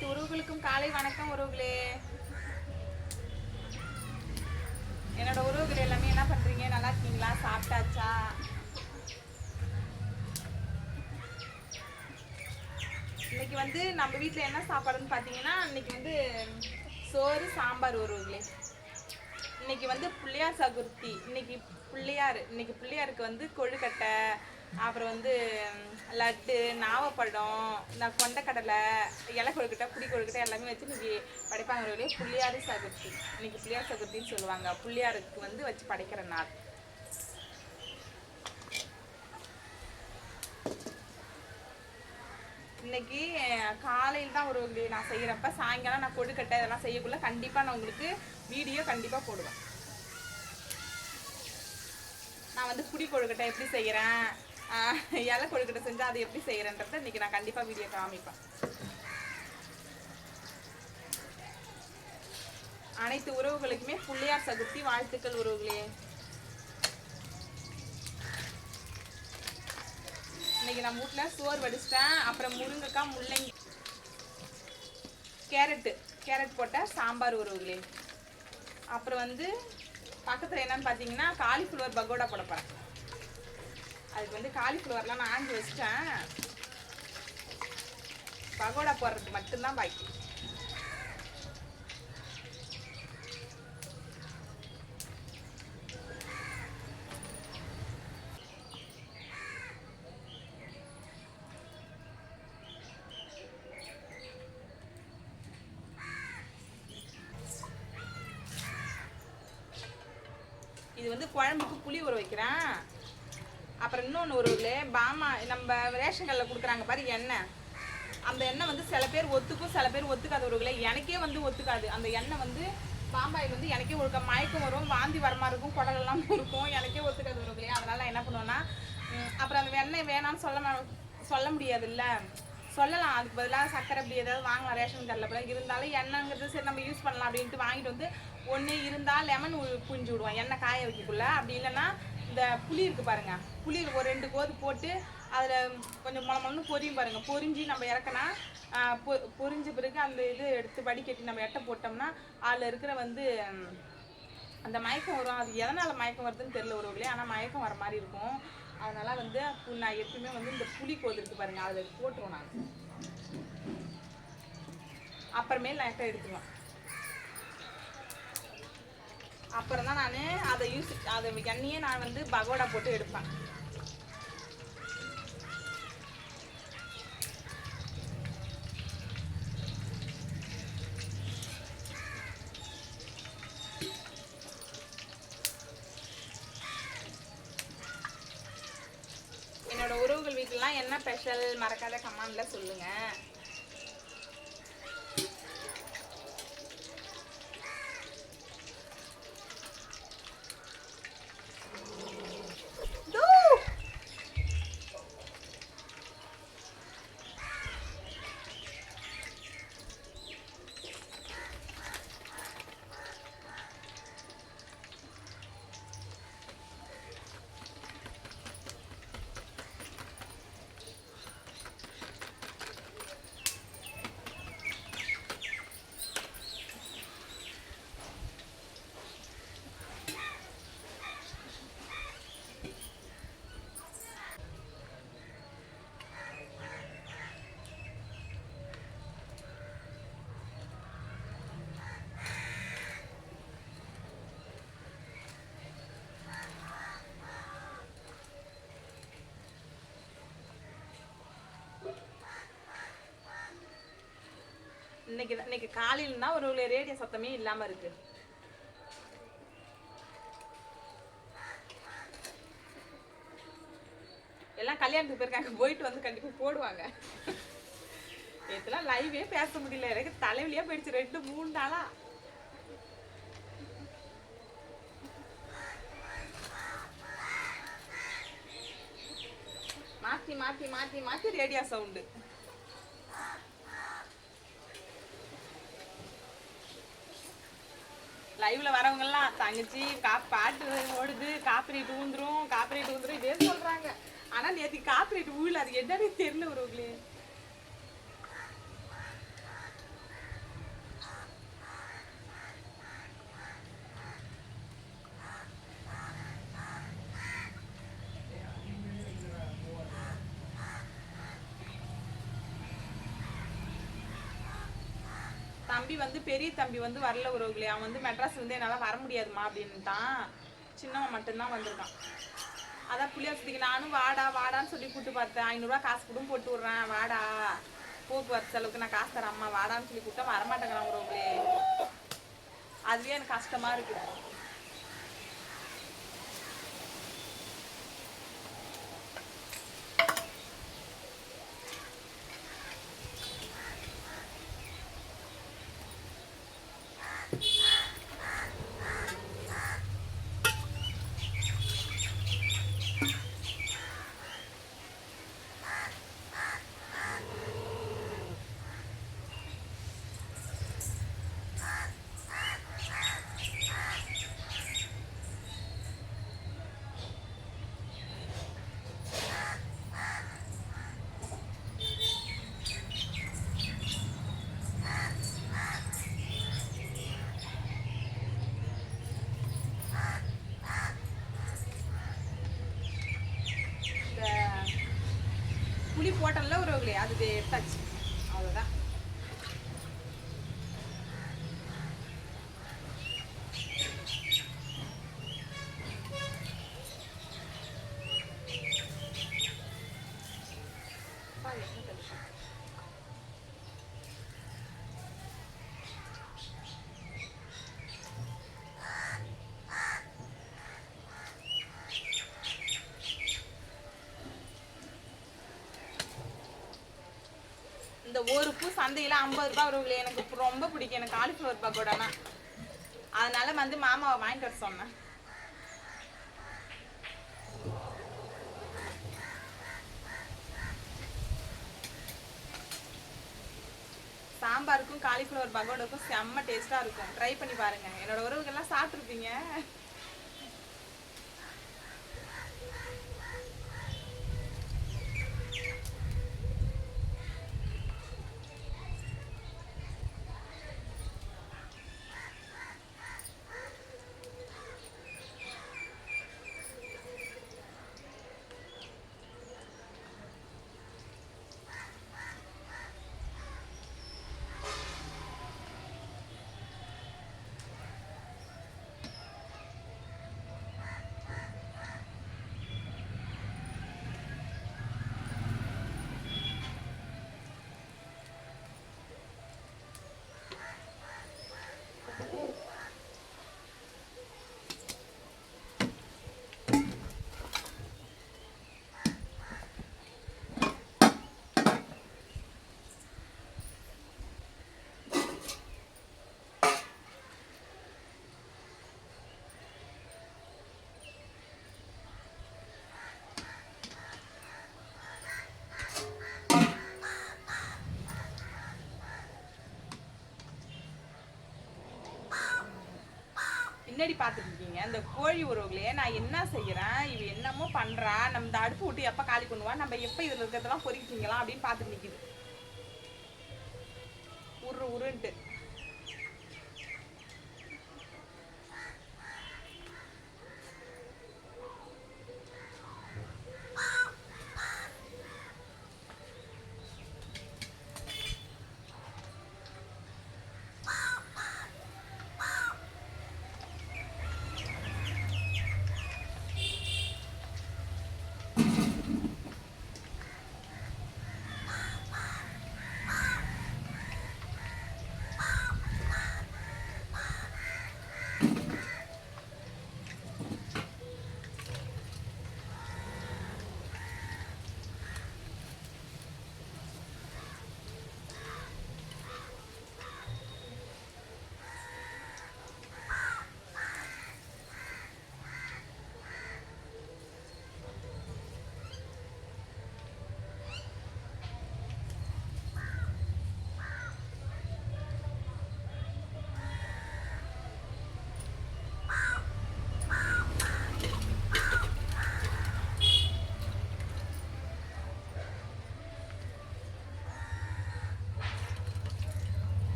அனைத்து உறவுகளுக்கும் காலை வணக்கம் உறவுகளே. என்னோட உறவுகள் எல்லாமே என்ன பண்றீங்க? நல்லா இருக்கீங்களா? சாப்பிட்டாச்சா? இன்னைக்கு வந்து நம்ம வீட்டில் என்ன சாப்பாடுன்னு பார்த்தீங்கன்னா, இன்னைக்கு வந்து சோறு சாம்பார் உறவுகளே. இன்னைக்கு வந்து பிள்ளையார் சதுர்த்தி. இன்னைக்கு பிள்ளையாருக்கு வந்து கொழுக்கட்டை, அப்புறம் வந்து லட்டு, நாவப்பழம், இந்த கொண்டக்கடலை, இலை கொழுக்கட்டை, புளி கொழுக்கட்டை எல்லாமே வச்சு இன்னைக்கு படைப்பாங்க உறவுகளே. பிள்ளையார் சதுர்த்தி. இன்னைக்கு பிள்ளையார் சதுர்த்தின்னு சொல்லுவாங்க. பிள்ளையாருக்கு வந்து வச்சு படைக்கிற நாள். இன்னைக்கு காலையில் தான் ஒரு நான் செய்கிறப்ப சாயங்காலம் நான் கொழுக்கட்டை இதெல்லாம் செய்யக்குள்ள கண்டிப்பாக நான் உங்களுக்கு வீடியோ கண்டிப்பாக போடுவேன். நான் வந்து புடி கொழுக்கட்டை எப்படி செய்கிறேன், இலை கொழுக்கட்டை செஞ்சால் அது எப்படி செய்கிறேன்றத இன்னைக்கு நான் கண்டிப்பாக வீடியோ காமிப்பேன். அனைத்து உறவுகளுக்குமே பிள்ளையார் சதுர்த்தி வாழ்த்துக்கள் உறவுகளே. இன்னைக்கு நம்ம வீட்டில் சோறு வடிச்சிட்டேன். அப்புறம் முருங்கைக்காய், முள்ளங்கி, கேரட் போட்ட சாம்பார் உறவுகளே. அப்புறம் வந்து பக்கத்தில் என்னன்னு பார்த்தீங்கன்னா காலிஃப்ளவர் பகோடா போட போகிறேன். அதுக்கு வந்து காலிஃப்ளவர்லாம் நான் ஆஞ்சி வச்சிட்டேன். பகோடா போடுறதுக்கு மட்டும்தான் பாக்கி. இது வந்து குழம்புக்கு புளி ஊற வைக்கிறேன். அப்புறம் இன்னொன்று ஊறுகளே, பாமா நம்ம ரேஷன் கடையில் கொடுக்குறாங்க பாரு எண்ணெய். அந்த எண்ணெய் வந்து சில பேர் ஒத்துக்கும், சில பேர் ஒத்துக்காத ஊறுகளே. எனக்கே வந்து ஒத்துக்காது அந்த எண்ணெய். வந்து பாம்பாயில் வந்து எனக்கே ஒழுக்க மயக்கம் வரும், வாந்தி வர மாதிரி இருக்கும், குடலெல்லாம் இருக்கும். எனக்கே ஒத்துக்காது ஊறுகளே. அதனால் நான் என்ன பண்ணுவேன்னா, அப்புறம் அந்த எண்ணெய் வேணாம்னு சொல்ல முடியாதுல்ல. சொல்லலாம், அதுக்கு பதிலாக சர்க்கரை அப்படி ஏதாவது வாங்கலாம் ரேஷன் கடையில் கூட. இருந்தாலும் எண்ணெய்ங்கிறது சரி நம்ம யூஸ் பண்ணலாம் அப்படின்ட்டு வாங்கிட்டு வந்து ஒன்று இருந்தால் லெமன் புழிஞ்சு விடுவோம் எண்ணெய் காய வைக்கக்குள்ள. அப்படி இல்லைன்னா இந்த புளி இருக்குது பாருங்கள், புளி ஒரு 2 கோது போட்டு அதில் கொஞ்சம் மொளமொளன்னு பொரியும் பாருங்கள். பொரிஞ்சு நம்ம இறக்கினா பொரிஞ்ச பிறகு அந்த இது எடுத்து வடிகட்டி நம்ம எட்டை போட்டோம்னா அதில் இருக்கிற வந்து அந்த மயக்கம் வரும். அது எதனால் மயக்கம் வருதுன்னு தெரியல உறவுகளே, ஆனால் மயக்கம் வர மாதிரி இருக்கும். அதனால் வந்து நான் எப்பவுமே வந்து இந்த புளி கோது இருக்குது பாருங்கள் அதில் போட்டுருவோம். நான் அப்புறமேல் நான் எட்டை எடுத்துருவேன். அப்புறம் தான் நான் அதை எண்ணெயே நான் வந்து பகோடா போட்டு எடுப்பேன். என்னோட உறவுகள் வீட்டிலலாம் என்ன ஸ்பெஷல் மறக்காத கமெண்ட்ல சொல்லுங்க. இன்னைக்கு காலையில் தான் ஒரு ரேடியோ சத்தமே இல்லாமல் இருக்கு. எல்லாம் கல்யாணத்துக்கு போயிருக்காங்க, போயிட்டு வந்து கண்டிப்பாக போடுவாங்க. இதெல்லாம் லைவே பேச முடியல, எனக்கு தலைவலியாக போயிடுச்சு 2-3 நாளா. மாற்றி மாற்றி மாற்றி மாற்றி ரேடியோ சவுண்டு. லைவ்ல வரவங்கெல்லாம் தங்கச்சி பாட்டு ஓடுது, காப்பிரைட் ஊந்துரும் இதே சொல்றாங்க. ஆனா நேற்று காப்பிரைட் ஊழல் அது என்னன்னு தெரியல உறவுகளே. தம்பி வந்து பெரிய தம்பி வந்து வரல உறவுகளே. அவன் வந்து மெட்ராஸ் வந்து என்னால் வர முடியாதுமா அப்படின்ட்டான். சின்னவன் மட்டும்தான் வந்திருக்கான். அதான் புளியாசத்துக்கு நானும் வாடா வாடான்னு சொல்லி கூப்பிட்டு பார்த்தேன். 500 ரூபா காசு கூட போட்டு விட்றேன், வாடா போக்குவரத்து செலவுக்கு நான் காசு தரேன் அம்மா வாடான்னு சொல்லி கூப்பிட்டா வரமாட்டேங்கிறான் உறவுகளே. அதுவே எனக்கு கஷ்டமா இருக்குது. புளி போட்டல உறவுகளே, அது எடுத்தாச்சு, அவ்வளோதான். இந்த ஒரு பூ சந்தையில் 50 ரூபா உறவுகளே. எனக்கு ரொம்ப பிடிக்கும், எனக்கு காலிஃப்ளவர் பக்கோடானா. அதனால வந்து மாமாவை வாங்கிட்டு வர சொன்னேன். சாம்பாருக்கும் காலிஃப்ளவர் பக்கோடாக்கும் செம்ம டேஸ்ட்டாக இருக்கும். ட்ரை பண்ணி பாருங்கள். என்னோட உறவுகள்லாம் சாப்பிட்ருப்பீங்க. பின்னாடி பார்த்துட்டு இருக்கீங்க இந்த கோழி உறவுகளையே. நான் என்ன செய்கிறேன், இவ என்னமோ பண்ணுறா, நம்ம இந்த அடுப்பு விட்டு எப்போ காலி பண்ணுவா, நம்ம எப்போ இதில் இருக்கிறதெல்லாம் பொறிக்கிங்களா அப்படின்னு பார்த்துட்டு நிற்கிது உருன்ட்டு.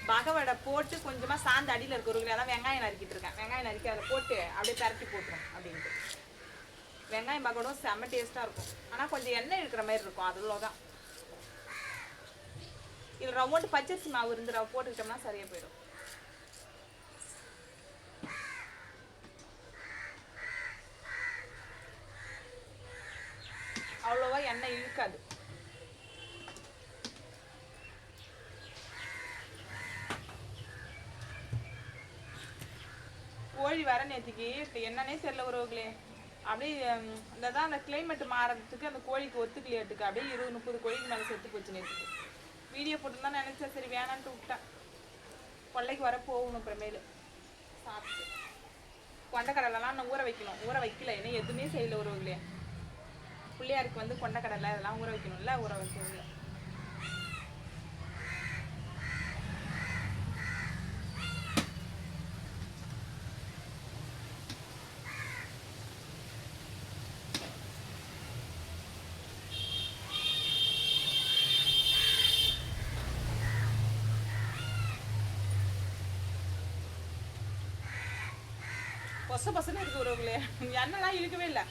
பகவடை போட்டு கொஞ்சமாக சாந்து அடியில் இருக்கிறவங்களே தான் வெங்காயம் நறுக்கிட்டு இருக்கேன். வெங்காயம் நறுக்கி அதில் போட்டு அப்படியே பரட்டி போட்டுரும் அப்படின்ட்டு. வெங்காயம் பக்கோடும் செம்ம டேஸ்ட்டாக இருக்கும். ஆனால் கொஞ்சம் எண்ணெய் இருக்கிற மாதிரி இருக்கும், அதுல தான். இதில் ரவுண்டு பச்சரிசி மாவு இருந்து ரவை போட்டுக்கிட்டோம்னா சரியாக போயிடும். அவ்வளோவா எண்ணெய் இழுக்காது. கோழி வர நேற்றுக்கு என்னன்னே தெரியல உறவுகளே, அப்படியே இந்த தான் அந்த கிளைமேட் மாறதுக்கு அந்த கோழிக்கு ஒத்துக்கலையாட்டுக்கு அப்படியே 20-30 கோழிக்கு மேலே செத்து போச்சு நேற்றுக்கு. வீடியோ போட்டுருந்தா நினச்சேன், சரி வேணான்ட்டு விட்டேன். கொள்ளைக்கு வர போகணும் அப்புறமேலு சாப்பிட்டு. கொண்டைக்கடலைலாம் நான் ஊற வைக்கணும், ஊற வைக்கல, ஏன்னா எதுவுமே செய்யல உறவுகளே. பிள்ளையாருக்கு வந்து கொண்டைக்கடலை அதெல்லாம் ஊற வைக்கணும்ல, ஊற வைக்கல. பொச பொசன்னு இருக்கு உறவுகளே, எண்ணெய்லாம் இழுக்கவே இல்லை.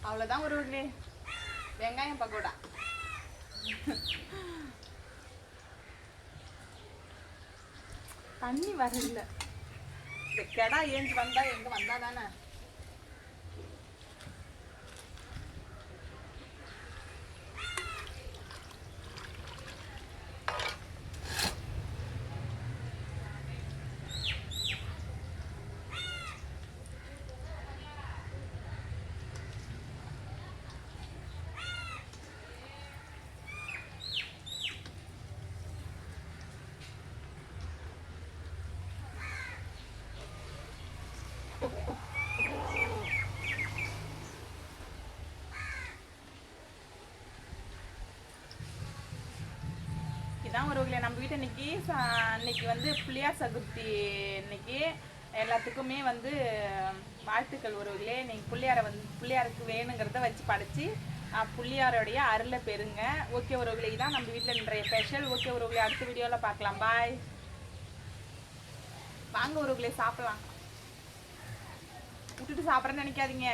அவ்வளோதான் உறவுகளே, வெங்காயம் பக்கோடா. தண்ணி வரல, இந்த கெடா ஏஞ்சி வந்தா எங்க வந்தா தானே. இதான் உறவுகளே நம்ம வீட்டு இன்னைக்கு வந்து பிள்ளையார் சதுர்த்தி. இன்னைக்கு எல்லாத்துக்குமே வந்து வாழ்த்துக்கள் உறவுகளே. நீங்கள் பிள்ளையாருக்கு வேணுங்கிறத வச்சு படைச்சி பிள்ளையாரோடைய அருளை பெறுங்க. ஓகே உறவுகளே, இதான் நம்ம வீட்டில் இன்றைய ஸ்பெஷல். ஓகே உறவுகளே, அடுத்த வீடியோவில் பார்க்கலாம். பாய். வாங்க உறவுகளே, சாப்பிடலாம். விட்டுட்டு சாப்பிட்றேன்னு நினைக்காதீங்க.